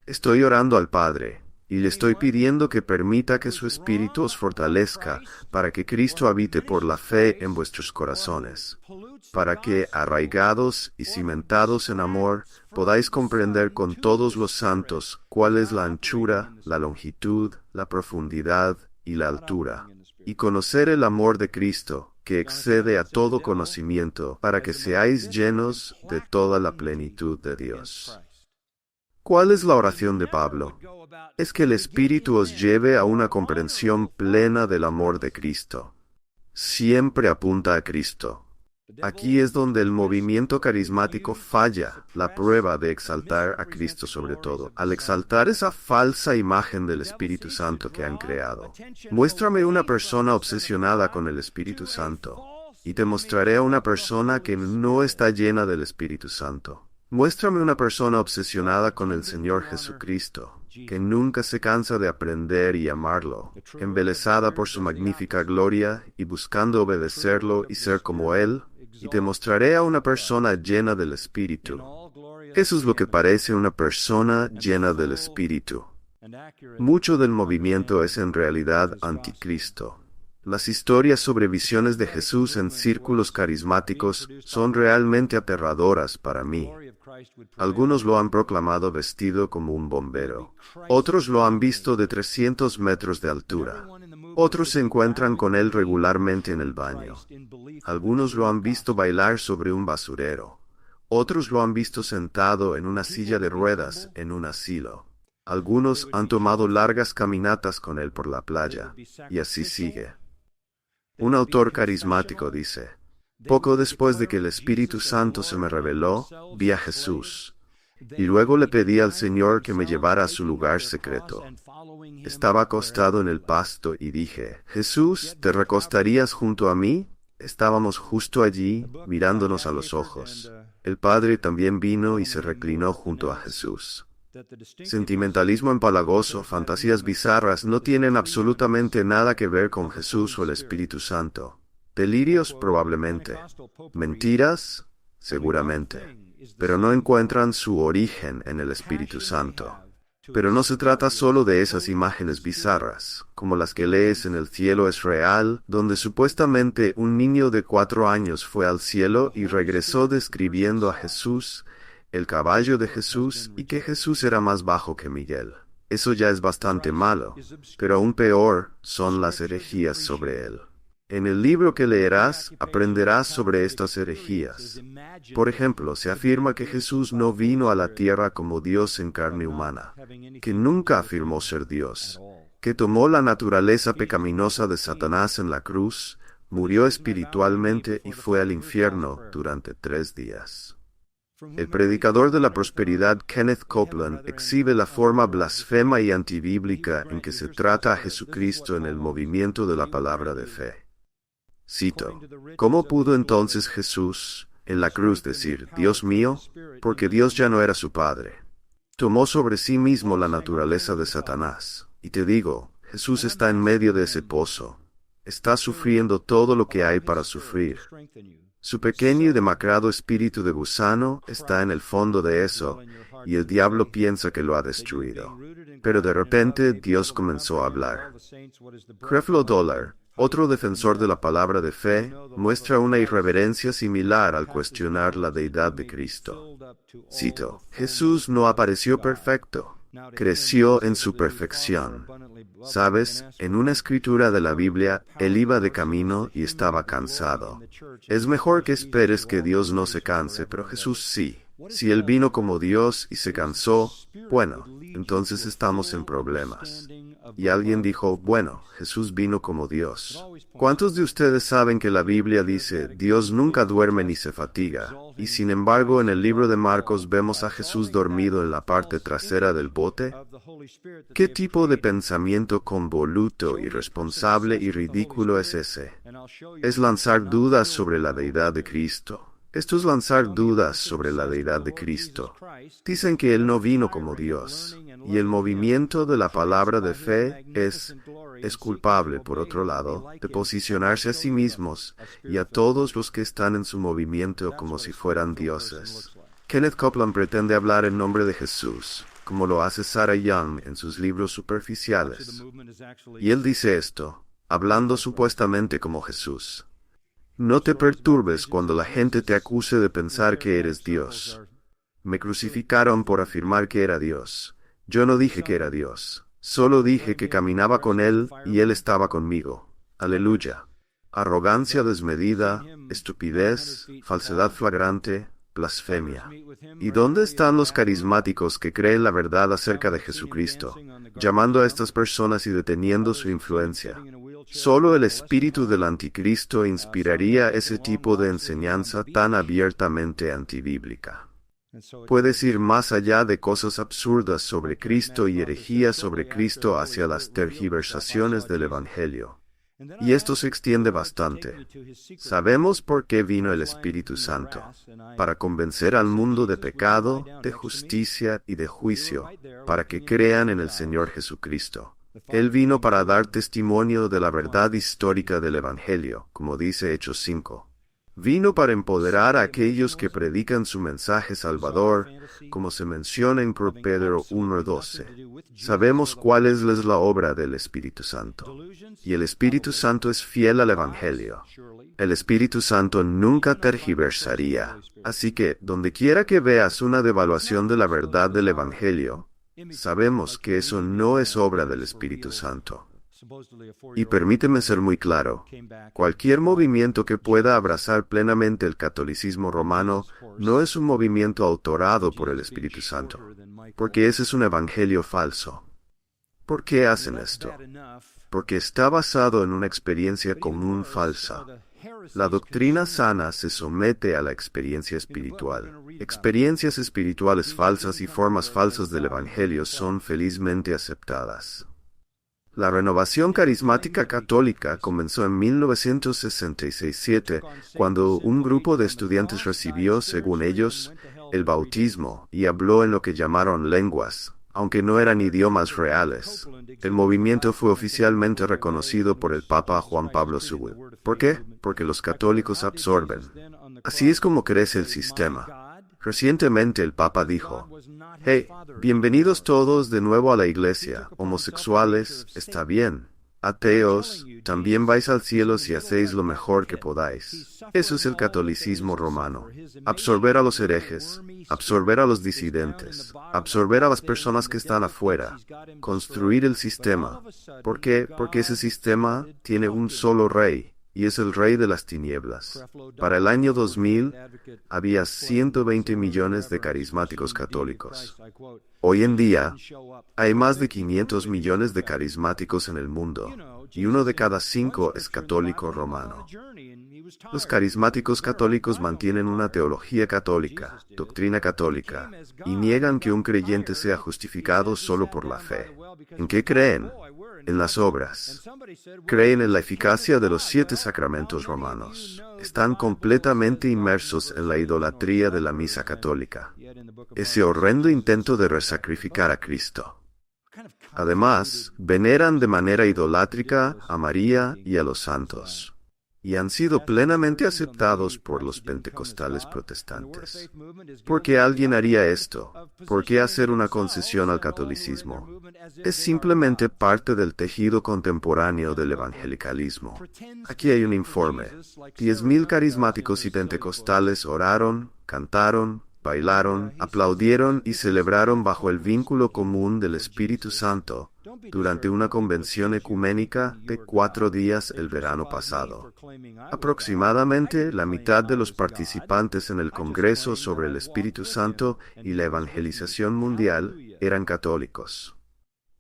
«Estoy orando al Padre, y le estoy pidiendo que permita que su Espíritu os fortalezca, para que Cristo habite por la fe en vuestros corazones, para que, arraigados y cimentados en amor, podáis comprender con todos los santos cuál es la anchura, la longitud, la profundidad y la altura, y conocer el amor de Cristo, que excede a todo conocimiento, para que seáis llenos de toda la plenitud de Dios». ¿Cuál es la oración de Pablo? Es que el Espíritu os lleve a una comprensión plena del amor de Cristo. Siempre apunta a Cristo. Aquí es donde el movimiento carismático falla, la prueba de exaltar a Cristo sobre todo, al exaltar esa falsa imagen del Espíritu Santo que han creado. Muéstrame una persona obsesionada con el Espíritu Santo, y te mostraré a una persona que no está llena del Espíritu Santo. Muéstrame una persona obsesionada con el Señor Jesucristo, que nunca se cansa de aprender y amarlo, embelesada por su magnífica gloria y buscando obedecerlo y ser como Él, y te mostraré a una persona llena del Espíritu. Eso es lo que parece una persona llena del Espíritu. Mucho del movimiento es en realidad anticristo. Las historias sobre visiones de Jesús en círculos carismáticos son realmente aterradoras para mí. Algunos lo han proclamado vestido como un bombero. Otros lo han visto de 300 metros de altura. Otros se encuentran con él regularmente en el baño. Algunos lo han visto bailar sobre un basurero. Otros lo han visto sentado en una silla de ruedas en un asilo. Algunos han tomado largas caminatas con él por la playa, y así sigue. Un autor carismático dice: poco después de que el Espíritu Santo se me reveló, vi a Jesús, y luego le pedí al Señor que me llevara a su lugar secreto. Estaba acostado en el pasto y dije: Jesús, ¿te recostarías junto a mí? Estábamos justo allí, mirándonos a los ojos. El Padre también vino y se reclinó junto a Jesús. Sentimentalismo empalagoso, fantasías bizarras no tienen absolutamente nada que ver con Jesús o el Espíritu Santo. Delirios, probablemente. Mentiras, seguramente. Pero no encuentran su origen en el Espíritu Santo. Pero no se trata solo de esas imágenes bizarras, como las que lees en El cielo es real, donde supuestamente un niño de 4 años fue al cielo y regresó describiendo a Jesús, el caballo de Jesús, y que Jesús era más bajo que Miguel. Eso ya es bastante malo, pero aún peor son las herejías sobre él. En el libro que leerás, aprenderás sobre estas herejías. Por ejemplo, se afirma que Jesús no vino a la tierra como Dios en carne humana, que nunca afirmó ser Dios, que tomó la naturaleza pecaminosa de Satanás en la cruz, murió espiritualmente y fue al infierno durante 3 días. El predicador de la prosperidad Kenneth Copeland exhibe la forma blasfema y antibíblica en que se trata a Jesucristo en el movimiento de la palabra de fe. Cito: ¿cómo pudo entonces Jesús, en la cruz, decir, Dios mío? Porque Dios ya no era su Padre. Tomó sobre sí mismo la naturaleza de Satanás. Y te digo, Jesús está en medio de ese pozo. Está sufriendo todo lo que hay para sufrir. Su pequeño y demacrado espíritu de gusano está en el fondo de eso, y el diablo piensa que lo ha destruido. Pero de repente Dios comenzó a hablar. Creflo Dollar, otro defensor de la palabra de fe, muestra una irreverencia similar al cuestionar la deidad de Cristo. Cito: Jesús no apareció perfecto, creció en su perfección. Sabes, en una escritura de la Biblia, él iba de camino y estaba cansado. Es mejor que esperes que Dios no se canse, pero Jesús sí. Si él vino como Dios y se cansó, bueno, entonces estamos en problemas. Y alguien dijo, bueno, Jesús vino como Dios. ¿Cuántos de ustedes saben que la Biblia dice, Dios nunca duerme ni se fatiga? Y sin embargo, en el libro de Marcos vemos a Jesús dormido en la parte trasera del bote. ¿Qué tipo de pensamiento convoluto, irresponsable y ridículo es ese? Es lanzar dudas sobre la deidad de Cristo. Esto es lanzar dudas sobre la deidad de Cristo. Dicen que Él no vino como Dios, y el movimiento de la palabra de fe es culpable, por otro lado, de posicionarse a sí mismos y a todos los que están en su movimiento como si fueran dioses. Kenneth Copeland pretende hablar en nombre de Jesús, como lo hace Sarah Young en sus libros superficiales. Y él dice esto, hablando supuestamente como Jesús. No te perturbes cuando la gente te acuse de pensar que eres Dios. Me crucificaron por afirmar que era Dios. Yo no dije que era Dios. Solo dije que caminaba con Él y Él estaba conmigo. Aleluya. Arrogancia desmedida, estupidez, falsedad flagrante, blasfemia. ¿Y dónde están los carismáticos que creen la verdad acerca de Jesucristo, llamando a estas personas y deteniendo su influencia? Solo el espíritu del anticristo inspiraría ese tipo de enseñanza tan abiertamente antibíblica. Puedes ir más allá de cosas absurdas sobre Cristo y herejías sobre Cristo hacia las tergiversaciones del Evangelio. Y esto se extiende bastante. Sabemos por qué vino el Espíritu Santo, para convencer al mundo de pecado, de justicia y de juicio, para que crean en el Señor Jesucristo. Él vino para dar testimonio de la verdad histórica del Evangelio, como dice Hechos 5. Vino para empoderar a aquellos que predican su mensaje salvador, como se menciona en Pedro 1:12. Sabemos cuál es la obra del Espíritu Santo. Y el Espíritu Santo es fiel al Evangelio. El Espíritu Santo nunca tergiversaría. Así que, donde quiera que veas una devaluación de la verdad del Evangelio, sabemos que eso no es obra del Espíritu Santo. Y permíteme ser muy claro, cualquier movimiento que pueda abrazar plenamente el catolicismo romano no es un movimiento autorado por el Espíritu Santo, porque ese es un evangelio falso. ¿Por qué hacen esto? Porque está basado en una experiencia común falsa. La doctrina sana se somete a la experiencia espiritual. Experiencias espirituales falsas y formas falsas del evangelio son felizmente aceptadas. La renovación carismática católica comenzó en 1966-7, cuando un grupo de estudiantes recibió, según ellos, el bautismo y habló en lo que llamaron lenguas, aunque no eran idiomas reales. El movimiento fue oficialmente reconocido por el Papa Juan Pablo II. ¿Por qué? Porque los católicos absorben. Así es como crece el sistema. Recientemente el Papa dijo: «Hey, bienvenidos todos de nuevo a la iglesia. Homosexuales, está bien. Ateos, también vais al cielo si hacéis lo mejor que podáis». Eso es el catolicismo romano. Absorber a los herejes, absorber a los disidentes, absorber a las personas que están afuera, construir el sistema. ¿Por qué? Porque ese sistema tiene un solo rey, y es el rey de las tinieblas. Para el año 2000, había 120 millones de carismáticos católicos. Hoy en día, hay más de 500 millones de carismáticos en el mundo, y 1 de cada 5 es católico romano. Los carismáticos católicos mantienen una teología católica, doctrina católica, y niegan que un creyente sea justificado solo por la fe. ¿En qué creen? En las obras. Creen en la eficacia de los 7 sacramentos romanos. Están completamente inmersos en la idolatría de la misa católica, ese horrendo intento de resacrificar a Cristo. Además, veneran de manera idolátrica a María y a los santos, y han sido plenamente aceptados por los pentecostales protestantes. ¿Por qué alguien haría esto? ¿Por qué hacer una concesión al catolicismo? Es simplemente parte del tejido contemporáneo del evangelicalismo. Aquí hay un informe. 10,000 carismáticos y pentecostales oraron, cantaron, bailaron, aplaudieron y celebraron bajo el vínculo común del Espíritu Santo durante una convención ecuménica de 4 días el verano pasado. Aproximadamente la mitad de los participantes en el Congreso sobre el Espíritu Santo y la Evangelización Mundial eran católicos.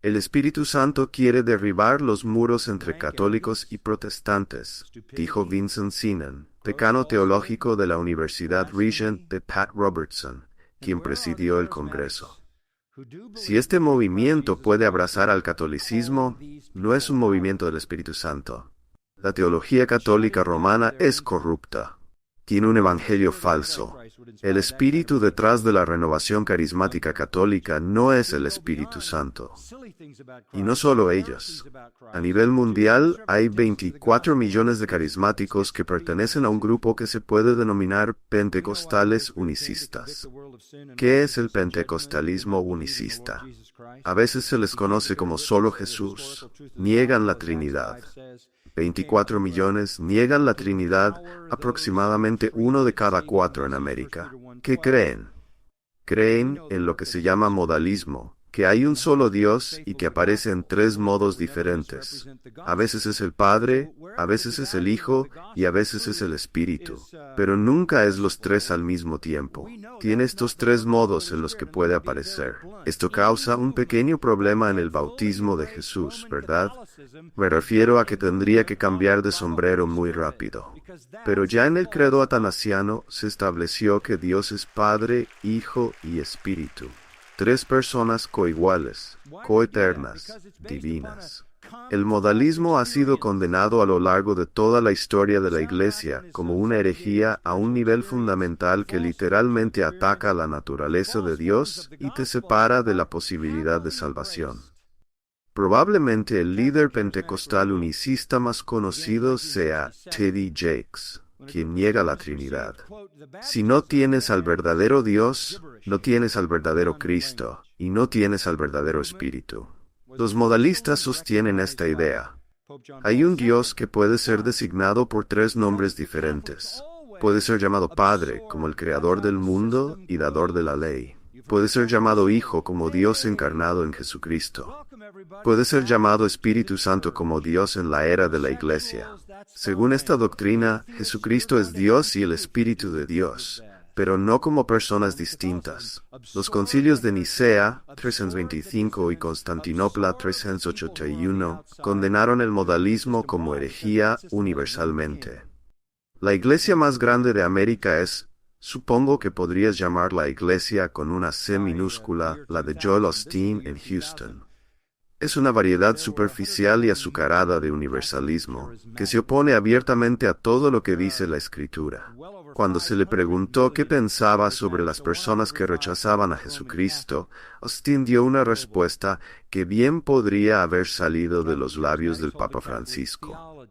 El Espíritu Santo quiere derribar los muros entre católicos y protestantes, dijo Vincent Sinan, decano teológico de la Universidad Regent de Pat Robertson, quien presidió el Congreso. Si este movimiento puede abrazar al catolicismo, no es un movimiento del Espíritu Santo. La teología católica romana es corrupta. Tiene un evangelio falso. El espíritu detrás de la renovación carismática católica no es el Espíritu Santo. Y no solo ellos. A nivel mundial hay 24 millones de carismáticos que pertenecen a un grupo que se puede denominar pentecostales unicistas. ¿Qué es el pentecostalismo unicista? A veces se les conoce como solo Jesús. Niegan la Trinidad. 24 millones niegan la Trinidad, aproximadamente 1 de cada 4 en América. ¿Qué creen? Creen en lo que se llama modalismo, que hay un solo Dios y que aparece en 3 modos diferentes. A veces es el Padre, a veces es el Hijo y a veces es el Espíritu, pero nunca es los 3 al mismo tiempo. Tiene estos 3 modos en los que puede aparecer. Esto causa un pequeño problema en el bautismo de Jesús, ¿verdad? Me refiero a que tendría que cambiar de sombrero muy rápido. Pero ya en el credo atanasiano se estableció que Dios es Padre, Hijo y Espíritu. 3 personas coiguales, coeternas, divinas. El modalismo ha sido condenado a lo largo de toda la historia de la Iglesia como una herejía a un nivel fundamental que literalmente ataca la naturaleza de Dios y te separa de la posibilidad de salvación. Probablemente el líder pentecostal unicista más conocido sea T.D. Jakes, quien niega la Trinidad. Si no tienes al verdadero Dios, no tienes al verdadero Cristo, y no tienes al verdadero Espíritu. Los modalistas sostienen esta idea. Hay un Dios que puede ser designado por tres nombres diferentes. Puede ser llamado Padre, como el Creador del mundo y dador de la ley. Puede ser llamado Hijo, como Dios encarnado en Jesucristo. Puede ser llamado Espíritu Santo como Dios en la era de la Iglesia. Según esta doctrina, Jesucristo es Dios y el Espíritu de Dios, pero no como personas distintas. Los concilios de Nicea, 325, y Constantinopla, 381, condenaron el modalismo como herejía universalmente. La iglesia más grande de América es, supongo que podrías llamar la iglesia con una C minúscula, la de Joel Osteen en Houston. Es una variedad superficial y azucarada de universalismo, que se opone abiertamente a todo lo que dice la Escritura. Cuando se le preguntó qué pensaba sobre las personas que rechazaban a Jesucristo, Osteen dio una respuesta que bien podría haber salido de los labios del Papa Francisco.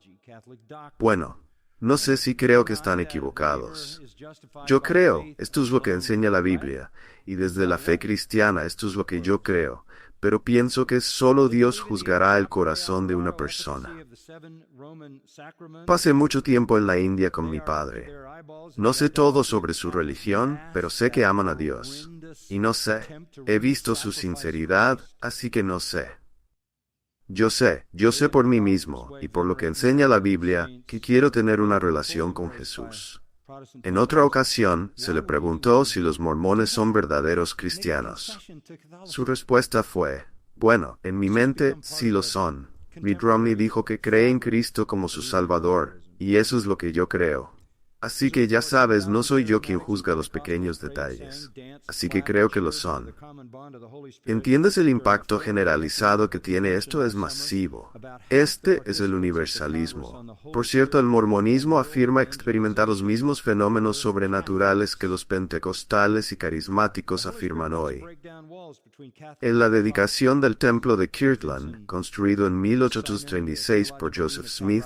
Bueno, no sé si creo que están equivocados. Yo creo, esto es lo que enseña la Biblia, y desde la fe cristiana esto es lo que yo creo, pero pienso que solo Dios juzgará el corazón de una persona. Pasé mucho tiempo en la India con mi padre. No sé todo sobre su religión, pero sé que aman a Dios. Y no sé, he visto su sinceridad, así que no sé. Yo sé por mí mismo, y por lo que enseña la Biblia, que quiero tener una relación con Jesús. En otra ocasión, se le preguntó si los mormones son verdaderos cristianos. Su respuesta fue, bueno, en mi mente, sí lo son. Mitt Romney dijo que cree en Cristo como su Salvador, y eso es lo que yo creo. Así que ya sabes, no soy yo quien juzga los pequeños detalles. Así que creo que lo son. ¿Entiendes el impacto generalizado que tiene esto? Es masivo. Este es el universalismo. Por cierto, el mormonismo afirma experimentar los mismos fenómenos sobrenaturales que los pentecostales y carismáticos afirman hoy. En la dedicación del templo de Kirtland, construido en 1836 por Joseph Smith,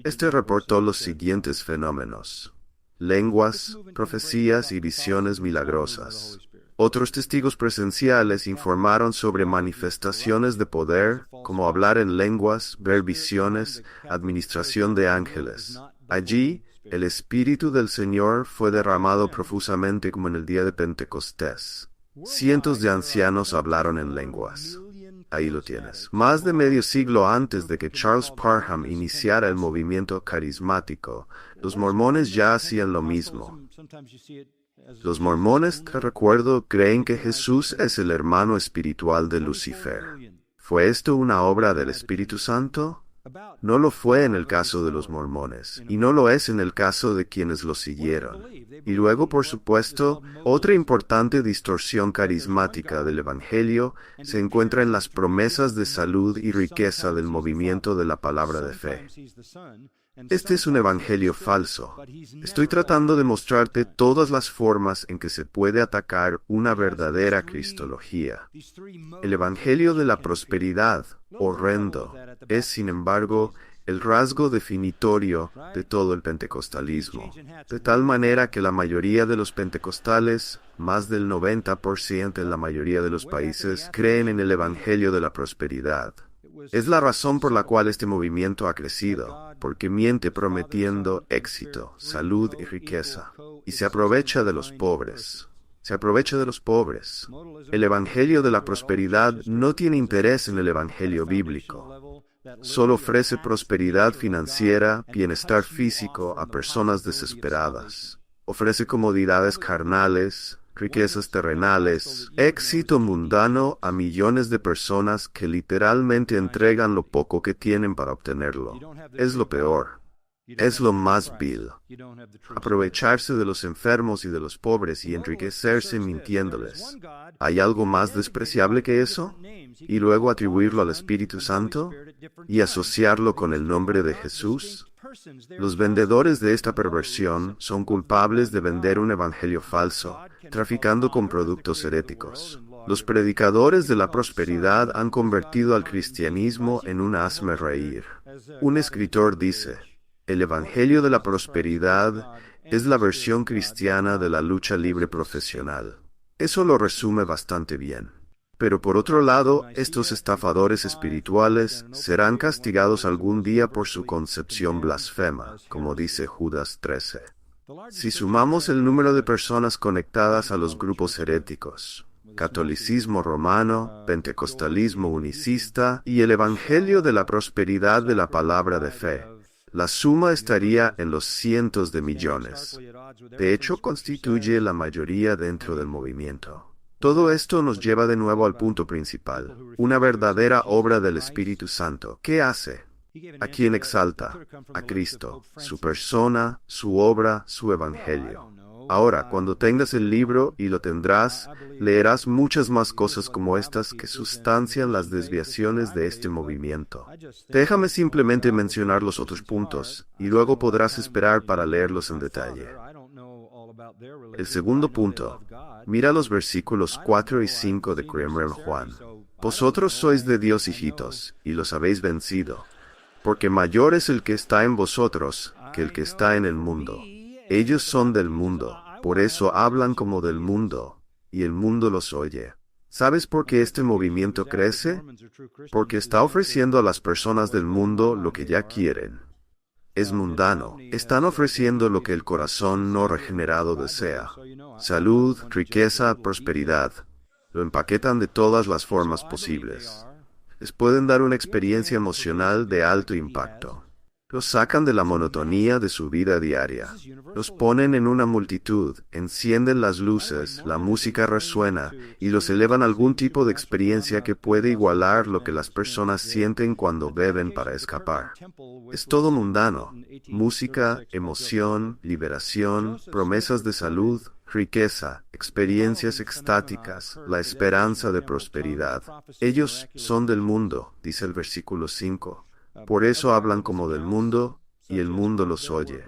este reportó los siguientes fenómenos: lenguas, profecías y visiones milagrosas. Otros testigos presenciales informaron sobre manifestaciones de poder, como hablar en lenguas, ver visiones, administración de ángeles. Allí, el Espíritu del Señor fue derramado profusamente como en el día de Pentecostés. Cientos de ancianos hablaron en lenguas. Ahí lo tienes. Más de medio siglo antes de que Charles Parham iniciara el movimiento carismático, los mormones ya hacían lo mismo. Los mormones, te recuerdo, creen que Jesús es el hermano espiritual de Lucifer. ¿Fue esto una obra del Espíritu Santo? No lo fue en el caso de los mormones, y no lo es en el caso de quienes lo siguieron. Y luego, por supuesto, otra importante distorsión carismática del Evangelio se encuentra en las promesas de salud y riqueza del movimiento de la palabra de fe. Este es un evangelio falso. Estoy tratando de mostrarte todas las formas en que se puede atacar una verdadera cristología. El evangelio de la prosperidad, horrendo, es, sin embargo, el rasgo definitorio de todo el pentecostalismo, de tal manera que la mayoría de los pentecostales, más del 90% en la mayoría de los países, creen en el evangelio de la prosperidad. Es la razón por la cual este movimiento ha crecido, porque miente prometiendo éxito, salud y riqueza, y se aprovecha de los pobres. Se aprovecha de los pobres. El evangelio de la prosperidad no tiene interés en el evangelio bíblico. Solo ofrece prosperidad financiera, bienestar físico a personas desesperadas. Ofrece comodidades carnales, riquezas terrenales, éxito mundano a millones de personas que literalmente entregan lo poco que tienen para obtenerlo. Es lo peor. Es lo más vil. Aprovecharse de los enfermos y de los pobres y enriquecerse mintiéndoles. ¿Hay algo más despreciable que eso? Y luego atribuirlo al Espíritu Santo y asociarlo con el nombre de Jesús. Los vendedores de esta perversión son culpables de vender un evangelio falso, traficando con productos heréticos. Los predicadores de la prosperidad han convertido al cristianismo en un hazmerreír. Un escritor dice: el evangelio de la prosperidad es la versión cristiana de la lucha libre profesional. Eso lo resume bastante bien. Pero por otro lado, estos estafadores espirituales serán castigados algún día por su concepción blasfema, como dice Judas 13. Si sumamos el número de personas conectadas a los grupos heréticos, catolicismo romano, pentecostalismo unicista y el evangelio de la prosperidad de la palabra de fe, la suma estaría en los cientos de millones. De hecho, constituye la mayoría dentro del movimiento. Todo esto nos lleva de nuevo al punto principal, una verdadera obra del Espíritu Santo. ¿Qué hace? ¿A quién exalta? A Cristo, su persona, su obra, su evangelio. Ahora, cuando tengas el libro, y lo tendrás, leerás muchas más cosas como estas que sustancian las desviaciones de este movimiento. Déjame simplemente mencionar los otros puntos, y luego podrás esperar para leerlos en detalle. El segundo punto. Mira los versículos 4 y 5 de Kramer Juan. Vosotros sois de Dios hijitos, y los habéis vencido. Porque mayor es el que está en vosotros que el que está en el mundo. Ellos son del mundo, por eso hablan como del mundo, y el mundo los oye. ¿Sabes por qué este movimiento crece? Porque está ofreciendo a las personas del mundo lo que ya quieren. Es mundano. Están ofreciendo lo que el corazón no regenerado desea. Salud, riqueza, prosperidad. Lo empaquetan de todas las formas posibles. Les pueden dar una experiencia emocional de alto impacto. Los sacan de la monotonía de su vida diaria. Los ponen en una multitud, encienden las luces, la música resuena, y los elevan a algún tipo de experiencia que puede igualar lo que las personas sienten cuando beben para escapar. Es todo mundano. Música, emoción, liberación, promesas de salud, riqueza, experiencias extáticas, la esperanza de prosperidad. Ellos son del mundo, dice el versículo 5. Por eso hablan como del mundo, y el mundo los oye.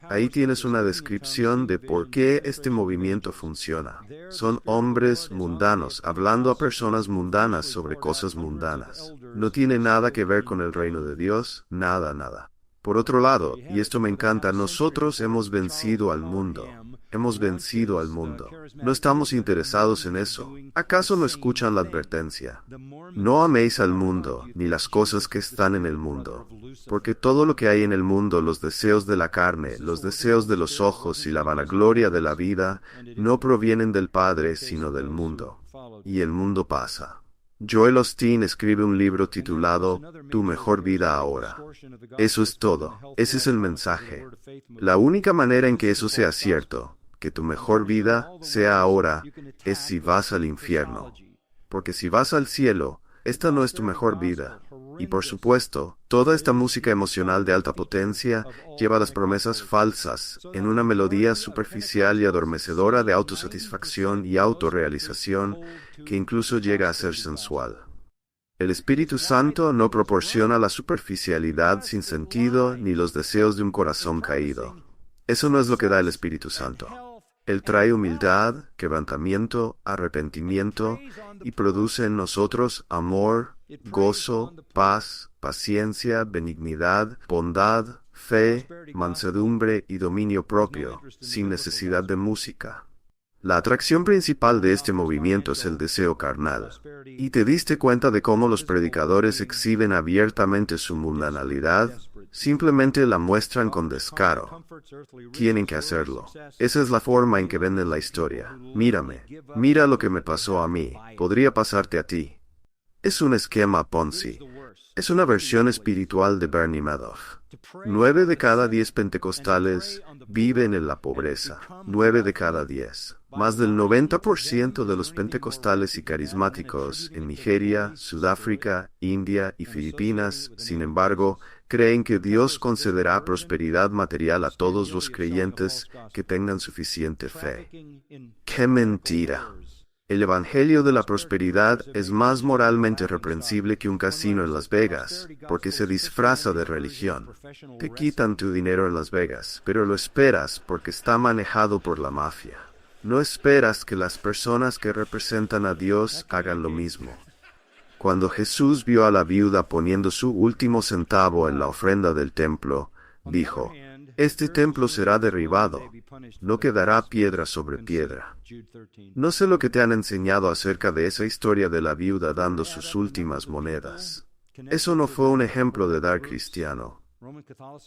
Ahí tienes una descripción de por qué este movimiento funciona. Son hombres mundanos, hablando a personas mundanas sobre cosas mundanas. No tiene nada que ver con el reino de Dios, nada. Por otro lado, y esto me encanta, nosotros hemos vencido al mundo. Hemos vencido al mundo. No estamos interesados en eso. ¿Acaso no escuchan la advertencia? No améis al mundo, ni las cosas que están en el mundo. Porque todo lo que hay en el mundo, los deseos de la carne, los deseos de los ojos y la vanagloria de la vida, no provienen del Padre, sino del mundo. Y el mundo pasa. Joel Osteen escribe un libro titulado Tu mejor vida ahora. Eso es todo. Ese es el mensaje. La única manera en que eso sea cierto, que tu mejor vida sea ahora, es si vas al infierno. Porque si vas al cielo, esta no es tu mejor vida. Y por supuesto, toda esta música emocional de alta potencia lleva las promesas falsas en una melodía superficial y adormecedora de autosatisfacción y autorrealización que incluso llega a ser sensual. El Espíritu Santo no proporciona la superficialidad sin sentido ni los deseos de un corazón caído. Eso no es lo que da el Espíritu Santo. Él trae humildad, quebrantamiento, arrepentimiento y produce en nosotros amor, gozo, paz, paciencia, benignidad, bondad, fe, mansedumbre y dominio propio, sin necesidad de música. La atracción principal de este movimiento es el deseo carnal. ¿Y te diste cuenta de cómo los predicadores exhiben abiertamente su mundanalidad? Simplemente la muestran con descaro. Tienen que hacerlo. Esa es la forma en que venden la historia. Mírame. Mira lo que me pasó a mí. Podría pasarte a ti. Es un esquema Ponzi. Es una versión espiritual de Bernie Madoff. 9 de cada 10 pentecostales viven en la pobreza. 9 de cada 10. Más del 90% de los pentecostales y carismáticos en Nigeria, Sudáfrica, India y Filipinas, sin embargo, creen que Dios concederá prosperidad material a todos los creyentes que tengan suficiente fe. ¡Qué mentira! El Evangelio de la prosperidad es más moralmente reprensible que un casino en Las Vegas, porque se disfraza de religión. Te quitan tu dinero en Las Vegas, pero lo esperas porque está manejado por la mafia. No esperas que las personas que representan a Dios hagan lo mismo. Cuando Jesús vio a la viuda poniendo su último centavo en la ofrenda del templo, dijo: «Este templo será derribado, no quedará piedra sobre piedra». No sé lo que te han enseñado acerca de esa historia de la viuda dando sus últimas monedas. Eso no fue un ejemplo de dar cristiano.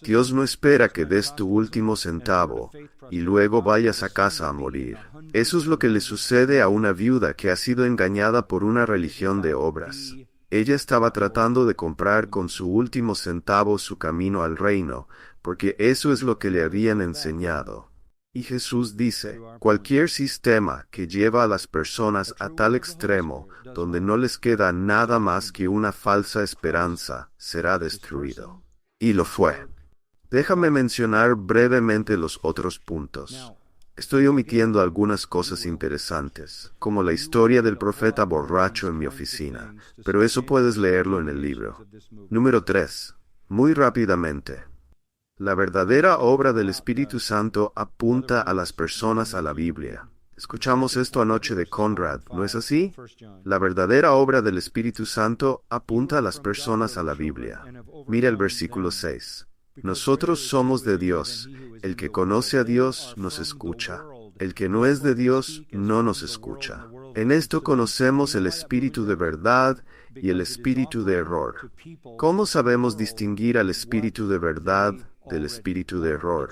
Dios no espera que des tu último centavo y luego vayas a casa a morir. Eso es lo que le sucede a una viuda que ha sido engañada por una religión de obras. Ella estaba tratando de comprar con su último centavo su camino al reino, porque eso es lo que le habían enseñado. Y Jesús dice, cualquier sistema que lleva a las personas a tal extremo, donde no les queda nada más que una falsa esperanza, será destruido. Y lo fue. Déjame mencionar brevemente los otros puntos. Estoy omitiendo algunas cosas interesantes, como la historia del profeta borracho en mi oficina, pero eso puedes leerlo en el libro. Número 3. Muy rápidamente. La verdadera obra del Espíritu Santo apunta a las personas a la Biblia. Escuchamos esto anoche de Conrad, ¿no es así? La verdadera obra del Espíritu Santo apunta a las personas a la Biblia. Mira el versículo 6. Nosotros somos de Dios. El que conoce a Dios nos escucha. El que no es de Dios no nos escucha. En esto conocemos el espíritu de verdad y el espíritu de error. ¿Cómo sabemos distinguir al espíritu de verdad del espíritu de error?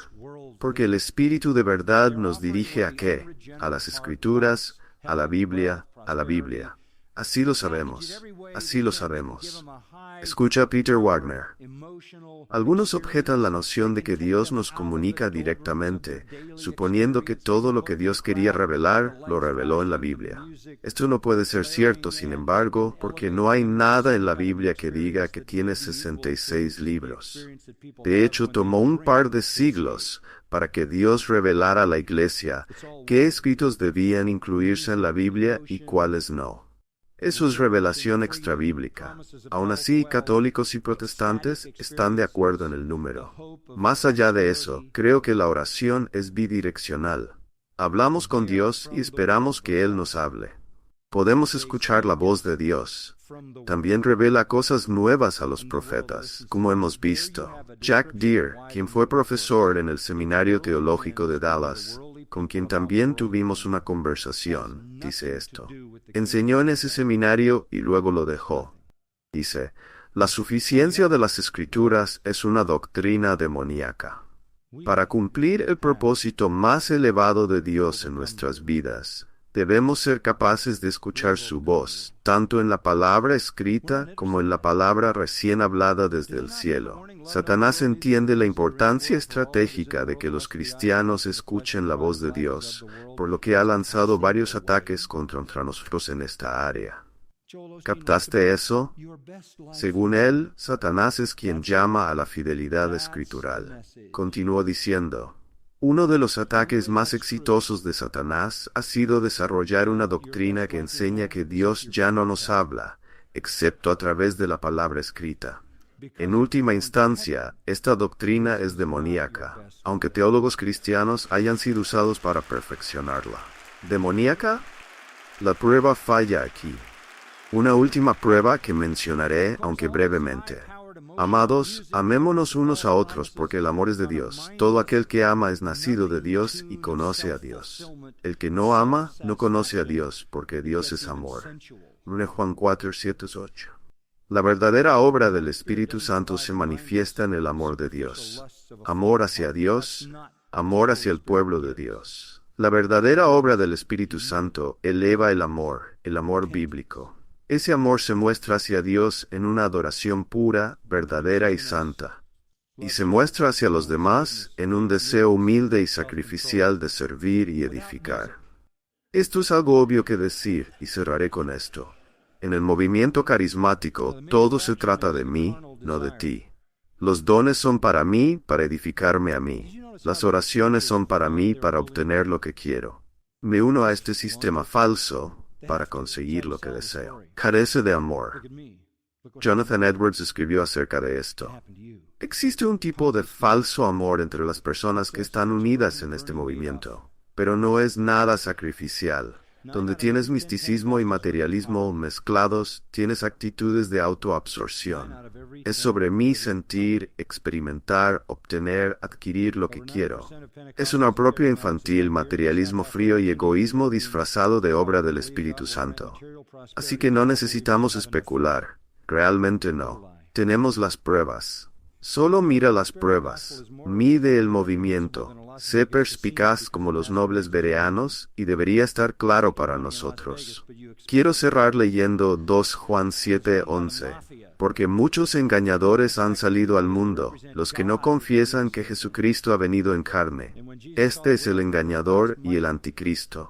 Porque el espíritu de verdad nos dirige ¿a qué? A las Escrituras, a la Biblia, a la Biblia. Así lo sabemos. Así lo sabemos. Escucha a Peter Wagner. Algunos objetan la noción de que Dios nos comunica directamente, suponiendo que todo lo que Dios quería revelar, lo reveló en la Biblia. Esto no puede ser cierto, sin embargo, porque no hay nada en la Biblia que diga que tiene 66 libros. De hecho, tomó un par de siglos para que Dios revelara a la Iglesia qué escritos debían incluirse en la Biblia y cuáles no. Eso es revelación extrabíblica. Aun así, católicos y protestantes están de acuerdo en el número. Más allá de eso, creo que la oración es bidireccional. Hablamos con Dios y esperamos que Él nos hable. Podemos escuchar la voz de Dios. También revela cosas nuevas a los profetas, como hemos visto. Jack Deere, quien fue profesor en el Seminario Teológico de Dallas, con quien también tuvimos una conversación, dice esto. Enseñó en ese seminario y luego lo dejó. Dice, la suficiencia de las Escrituras es una doctrina demoníaca. Para cumplir el propósito más elevado de Dios en nuestras vidas, debemos ser capaces de escuchar su voz, tanto en la palabra escrita como en la palabra recién hablada desde el cielo. Satanás entiende la importancia estratégica de que los cristianos escuchen la voz de Dios, por lo que ha lanzado varios ataques contra nosotros en esta área. ¿Captaste eso? Según él, Satanás es quien llama a la fidelidad escritural. Continuó diciendo, uno de los ataques más exitosos de Satanás ha sido desarrollar una doctrina que enseña que Dios ya no nos habla, excepto a través de la palabra escrita. En última instancia, esta doctrina es demoníaca, aunque teólogos cristianos hayan sido usados para perfeccionarla. ¿Demoníaca? La prueba falla aquí. Una última prueba que mencionaré, aunque brevemente. Amados, amémonos unos a otros porque el amor es de Dios. Todo aquel que ama es nacido de Dios y conoce a Dios. El que no ama, no conoce a Dios, porque Dios es amor. 1 Juan 4, 7, 8. La verdadera obra del Espíritu Santo se manifiesta en el amor de Dios. Amor hacia Dios, amor hacia el pueblo de Dios. La verdadera obra del Espíritu Santo eleva el amor bíblico. Ese amor se muestra hacia Dios en una adoración pura, verdadera y santa. Y se muestra hacia los demás en un deseo humilde y sacrificial de servir y edificar. Esto es algo obvio que decir, y cerraré con esto. En el movimiento carismático, todo se trata de mí, no de ti. Los dones son para mí, para edificarme a mí. Las oraciones son para mí, para obtener lo que quiero. Me uno a este sistema falso para conseguir lo que deseo. Carece de amor. Jonathan Edwards escribió acerca de esto. Existe un tipo de falso amor entre las personas que están unidas en este movimiento, pero no es nada sacrificial. Donde tienes misticismo y materialismo mezclados, tienes actitudes de autoabsorción. Es sobre mí sentir, experimentar, obtener, adquirir lo que quiero. Es un apropio infantil, materialismo frío y egoísmo disfrazado de obra del Espíritu Santo. Así que no necesitamos especular. Realmente no. Tenemos las pruebas. Solo mira las pruebas. Mide el movimiento. Sé perspicaz como los nobles bereanos y debería estar claro para nosotros. Quiero cerrar leyendo 2 Juan 7:11. Porque muchos engañadores han salido al mundo, los que no confiesan que Jesucristo ha venido en carne. Este es el engañador y el anticristo.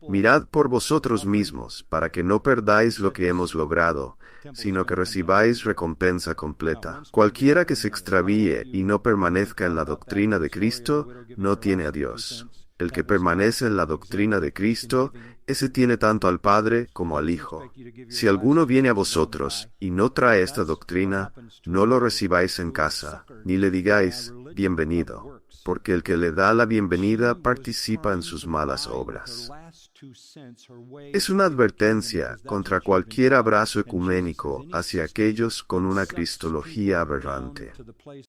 Mirad por vosotros mismos, para que no perdáis lo que hemos logrado, sino que recibáis recompensa completa. Cualquiera que se extravíe y no permanezca en la doctrina de Cristo, no tiene a Dios. El que permanece en la doctrina de Cristo, ese tiene tanto al Padre como al Hijo. Si alguno viene a vosotros y no trae esta doctrina, no lo recibáis en casa, ni le digáis, bienvenido, porque el que le da la bienvenida participa en sus malas obras. Es una advertencia contra cualquier abrazo ecuménico hacia aquellos con una cristología aberrante.